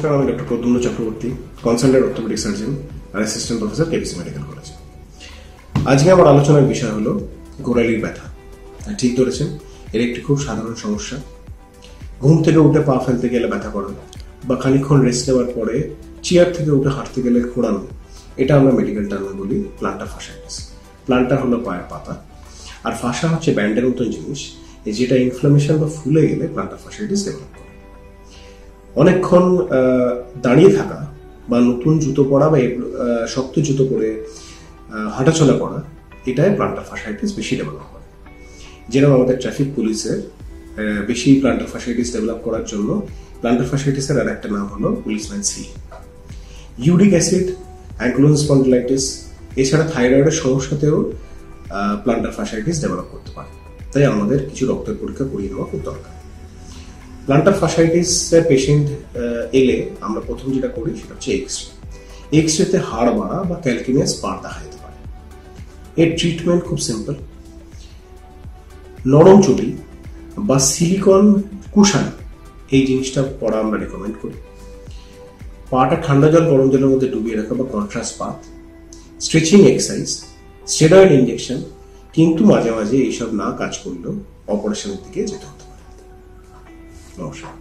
নমস্কার, আমি doctor Pradyumna Chakraborty, consultant orthopaedic surgeon আর assistant professor KBC medical college. আজকে আমার আলোচনার বিষয় হলো গোড়ালির ব্যথা। ঠিক ধরেছেন, এর একটি খুব সাধারণ সমস্যা। ঘুম থেকে উঠে পা ফেলতে গেলে ব্যথা করে, বা খানিকক্ষণ রেস্ট নেওয়ার পরে চেয়ার থেকে উঠে হাঁটতে গেলে খোঁড়ানো, এটা আমরা মেডিকেল টার্মে বলি প্লান্টার ফাশাইটিস। প্লান্টার হলো পায়ের পাতা, আর ফাসা হচ্ছে ব্যান্ডের মতন জিনিস, যেটা ইনফ্লামেশন বা ফুলে গেলে প্লান্টার ফাশাইটিস ডেভেলপ করে। অনেকক্ষণ দাঁড়িয়ে থাকা বা নতুন জুতো পরা বা শক্ত জুতো পরে হাঁটাচলা করা, এটাই প্লান্টার ফাশাইটিস বেশি ডেভেলপ করে। যেরকম আমাদের ট্রাফিক পুলিশের বেশি প্লান্টার ফাশাইটিস ডেভেলপ করার জন্য প্লান্টার ফাশাইটিসের আর একটা নাম হলো পুলিশম্যান সি। ইউরিক অ্যাসিড, অ্যাঙ্কিলোজিং স্পন্ডিলাইটিস, এছাড়া থাইরয়েডের সমস্যাতেও প্লান্টার ফাশাইটিস ডেভেলপ করতে পারে। তাই আমাদের কিছু রক্তের পরীক্ষা করিয়ে নেওয়া খুব দরকার। প্লান্টার ফাশাইটিস পেশেন্ট এলে আমরা প্রথম যেটা করি সেটা হচ্ছে এক্সরে। এক্সরেতে হাড় বাড়া বা ক্যালকিনিয়াস পার দেখা যেতে পারে। এর ট্রিটমেন্ট খুব সিম্পল। নরম চটি বা সিলিকন কুশন, এই জিনিসটা পরা আমরা রেকমেন্ড করি। পাটা ঠান্ডা জল গরম জলের মধ্যে ডুবিয়ে রাখা বা contrast bath, stretching exercise, steroid injection, কিন্তু মাঝে মাঝে এইসব না কাজ করলেও অপারেশনের দিকে যেতে হতে পারে। নমস্কার।